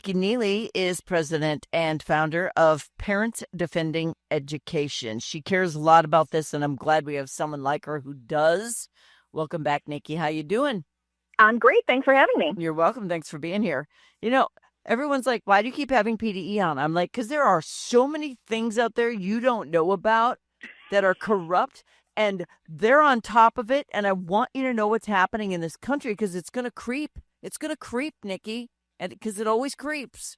Nicole Neily is president and founder of Parents Defending Education. She cares a lot about this, and I'm glad we have someone like her who does. Welcome back, Nikki. How you doing? I'm great. Thanks for having me. You're welcome. Thanks for being here. You know, everyone's like, why do you keep having PDE on? I'm like, because there are so many things out there you don't know about that are corrupt, and they're on top of it. And I want you to know what's happening in this country because it's going to creep. It's going to creep, Nikki, and because it always creeps.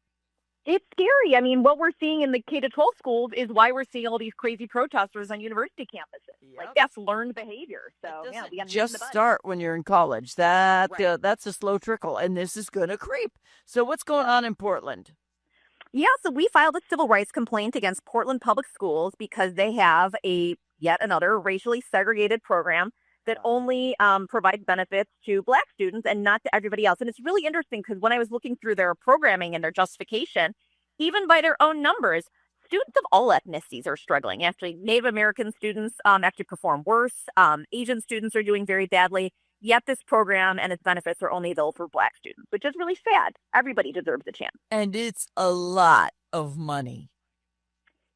It's scary. I mean, what we're seeing in the K-12 schools is why we're seeing all these crazy protesters on university campuses. Yep. Like, that's learned behavior. So, it doesn't we got just start when you're in college. That's a slow trickle, and this is going to creep. So what's going on in Portland? Yeah, so we filed a civil rights complaint against Portland Public Schools because they have yet another racially segregated program that only provides benefits to Black students and not to everybody else. And it's really interesting because when I was looking through their programming and their justification, even by their own numbers, students of all ethnicities are struggling. Actually, Native American students actually perform worse. Asian students are doing very badly. Yet this program and its benefits are only available for Black students, which is really sad. Everybody deserves a chance. And it's a lot of money.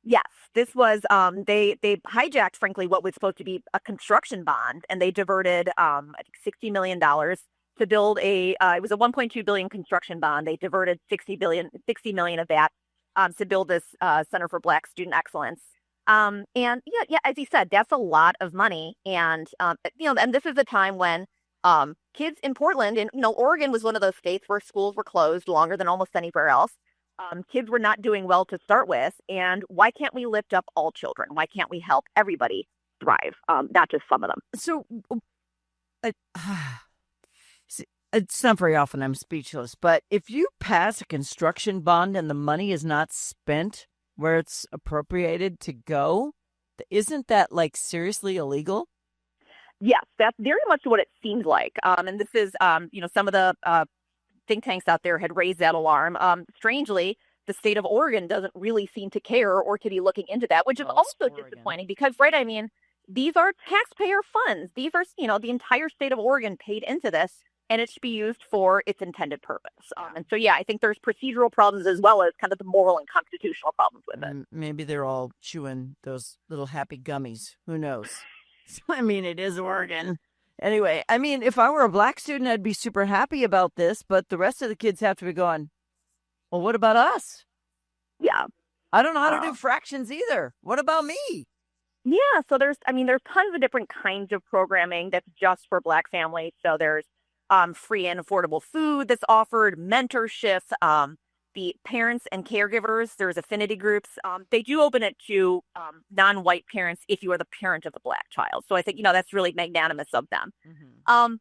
Yes, this was they hijacked, frankly, what was supposed to be a construction bond, and they diverted I think $60 million to build it was a $1.2 billion construction bond. They diverted $60 million of that to build this Center for Black Student Excellence. And yeah, as you said, that's a lot of money. And and this is a time when kids in Portland, and Oregon was one of those states where schools were closed longer than almost anywhere else. Kids were not doing well to start with. And why can't we lift up all children? Why can't we help everybody thrive, not just some of them? So it's not very often I'm speechless, but if you pass a construction bond and the money is not spent where it's appropriated to go, isn't that like seriously illegal? Yes, that's very much what it seems like. And this is, some of the think tanks out there had raised that alarm. Strangely, the state of Oregon doesn't really seem to care or to be looking into that, which is also disappointing because, right, I mean, these are taxpayer funds. These are, the entire state of Oregon paid into this, and it should be used for its intended purpose. And so, yeah, I think there's procedural problems as well as kind of the moral and constitutional problems with it. Maybe they're all chewing those little happy gummies. Who knows? I mean, it is Oregon. Anyway, I mean, if I were a Black student, I'd be super happy about this, but the rest of the kids have to be going, well, what about us? Yeah. I don't know how to do fractions either. What about me? Yeah, so there's tons of different kinds of programming that's just for Black families. So there's free and affordable food that's offered, mentorships, the parents and caregivers. There's affinity groups. They do open it to non-white parents if you are the parent of a Black child. So I think, that's really magnanimous of them. Mm-hmm.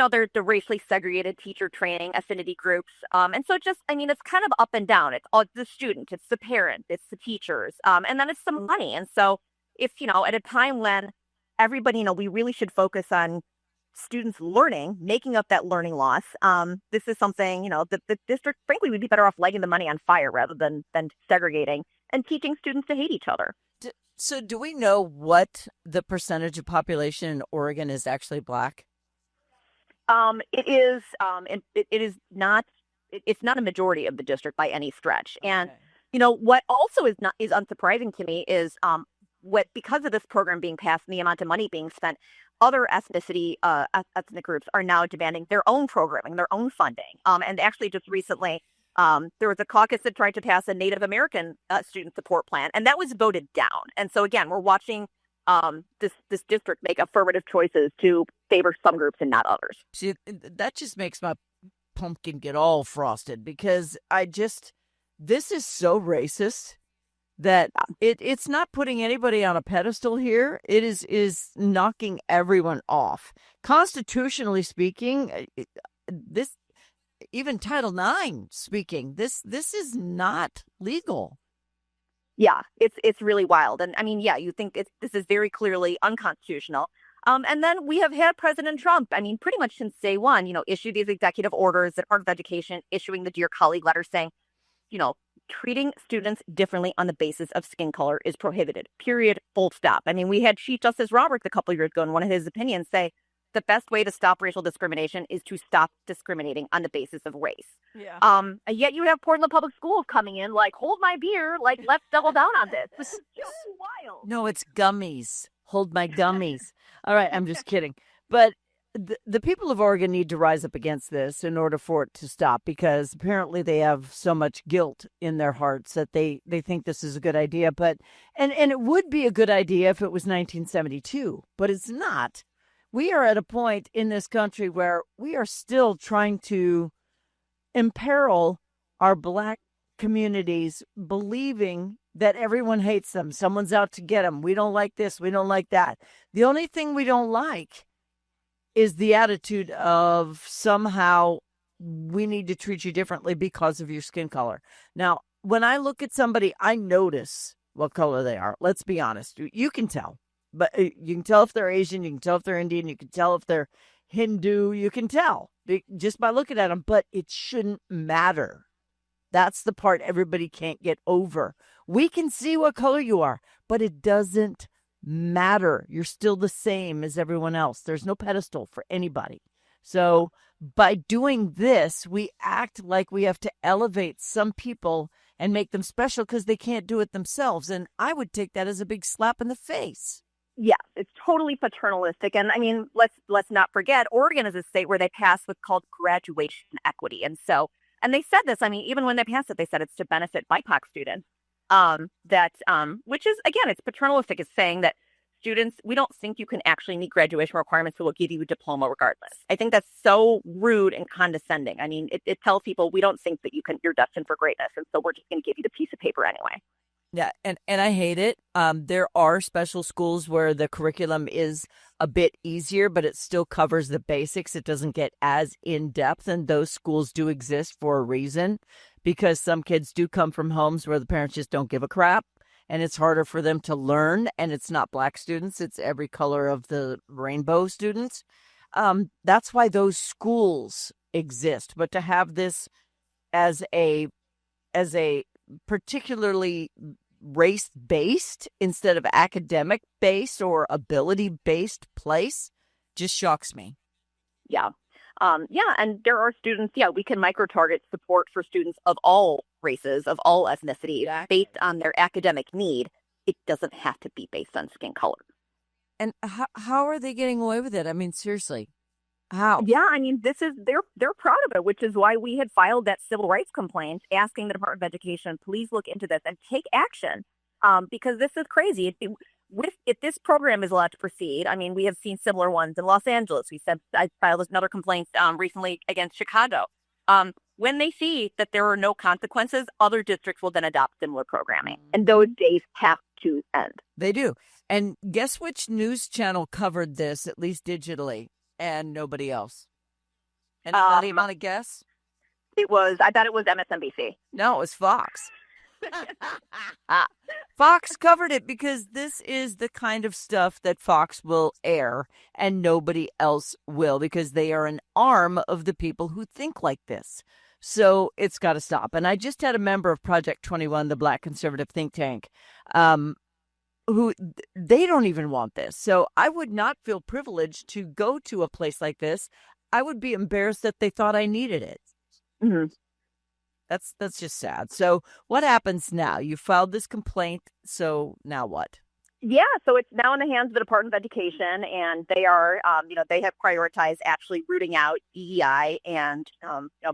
There's the racially segregated teacher training, affinity groups. And so it's kind of up and down. It's the student, it's the parent, it's the teachers, and then it's some money. And so if, at a time when everybody, we really should focus on students learning, making up that learning loss. This is something, the district, frankly, would be better off lighting the money on fire rather than segregating and teaching students to hate each other. So do we know what the percentage of population in Oregon is actually Black? It is not, it's not a majority of the district by any stretch. And, what also is unsurprising to me is because of this program being passed and the amount of money being spent, other ethnic groups are now demanding their own programming, their own funding. And actually just recently, there was a caucus that tried to pass a Native American student support plan, and that was voted down. And so again, we're watching this district make affirmative choices to favor some groups and not others. See, that just makes my pumpkin get all frosted because this is so racist that it's not putting anybody on a pedestal here. It is knocking everyone off. Constitutionally speaking, this, even Title IX speaking, this is not legal. Yeah, it's really wild. And I mean, yeah, you think this is very clearly unconstitutional. And then we have had President Trump, pretty much since day one, issue these executive orders that Department of Education issuing the Dear Colleague letter saying, treating students differently on the basis of skin color is prohibited, period, full stop. We had Chief Justice Roberts a couple of years ago in one of his opinions say the best way to stop racial discrimination is to stop discriminating on the basis of race. Yeah. And yet you have Portland Public Schools coming in like, hold my beer, like, let's double down on this. This is just wild. No, it's gummies. Hold my gummies. All right, I'm just kidding. But the people of Oregon need to rise up against this in order for it to stop, because apparently they have so much guilt in their hearts that they think this is a good idea. But and it would be a good idea if it was 1972, but it's not. We are at a point in this country where we are still trying to imperil our Black communities, believing that everyone hates them. Someone's out to get them. We don't like this. We don't like that. The only thing we don't like is the attitude of somehow we need to treat you differently because of your skin color. Now, when I look at somebody, I notice what color they are. Let's be honest. You can tell. But you can tell if they're Asian. You can tell if they're Indian. You can tell if they're Hindu. You can tell just by looking at them. But it shouldn't matter. That's the part everybody can't get over. We can see what color you are, but it doesn't matter. You're still the same as everyone else. There's no pedestal for anybody. So by doing this, we act like we have to elevate some people and make them special because they can't do it themselves. And I would take that as a big slap in the face. Yeah, it's totally paternalistic. And I mean, let's not forget, Oregon is a state where they passed what's called graduation equity. And they said this, I mean, even when they passed it, they said it's to benefit BIPOC students. Which is, again, it's paternalistic. It's saying that students, we don't think you can actually meet graduation requirements, so we'll give you a diploma regardless. I think that's so rude and condescending. I mean, it tells people we don't think that you're destined for greatness, and so we're just going to give you the piece of paper anyway. Yeah, and I hate it. There are special schools where the curriculum is a bit easier, but it still covers the basics. It doesn't get as in-depth, and those schools do exist for a reason, because some kids do come from homes where the parents just don't give a crap, and it's harder for them to learn, and it's not Black students. It's every color of the rainbow students. That's why those schools exist. But to have this as a particularly race-based instead of academic-based or ability-based place just shocks me. Yeah. And there are students, we can micro-target support for students of all races, of all ethnicities, exactly, based on their academic need. It doesn't have to be based on skin color. And how are they getting away with it? I mean, seriously, how? Yeah, I mean, they're proud of it, which is why we had filed that civil rights complaint asking the Department of Education, please look into this and take action, because this is crazy. If this program is allowed to proceed, I mean, we have seen similar ones in Los Angeles. I filed another complaint recently against Chicago. When they see that there are no consequences, other districts will then adopt similar programming. And those days have to end. They do. And guess which news channel covered this, at least digitally, and nobody else? Anybody want to guess? I bet it was MSNBC. No, it was Fox. Fox covered it because this is the kind of stuff that Fox will air and nobody else will, because they are an arm of the people who think like this. So it's got to stop. And I just had a member of Project 21, the Black conservative think tank, who they don't even want this. So I would not feel privileged to go to a place like this. I would be embarrassed that they thought I needed it. Mm-hmm. That's just sad. So what happens now? You filed this complaint. So now what? Yeah, so it's now in the hands of the Department of Education, and they are, they have prioritized actually rooting out EEI and,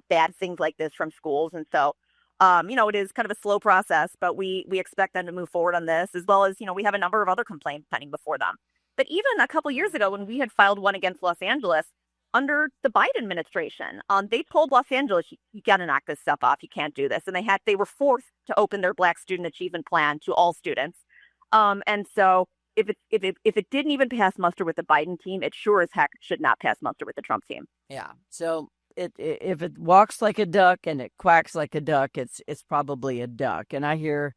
bad things like this from schools. And so, it is kind of a slow process, but we expect them to move forward on this, as well as, we have a number of other complaints pending before them. But even a couple years ago, when we had filed one against Los Angeles, under the Biden administration, they told Los Angeles, you got to knock this stuff off. You can't do this. And they were forced to open their Black Student Achievement Plan to all students. And so if it didn't even pass muster with the Biden team, it sure as heck should not pass muster with the Trump team. Yeah. So if it walks like a duck and it quacks like a duck, it's probably a duck. And I hear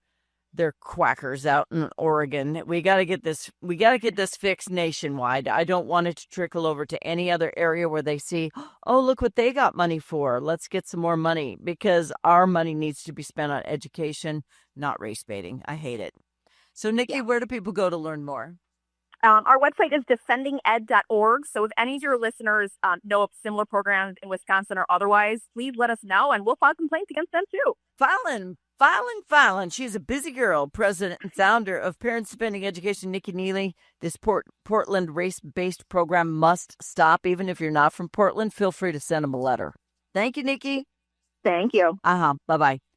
they're quackers out in Oregon. We got to get this fixed nationwide. I don't want it to trickle over to any other area where they see, oh, look what they got money for. Let's get some more money, because our money needs to be spent on education, not race baiting. I hate it. So, Nikki, where do people go to learn more? Our website is defendinged.org. So if any of your listeners know of similar programs in Wisconsin or otherwise, please let us know and we'll file complaints against them too. Filing. She's a busy girl, president and founder of Parents Defending Education, Nicole Neily. This Portland race-based program must stop. Even if you're not from Portland, feel free to send them a letter. Thank you, Nikki. Thank you. Bye-bye.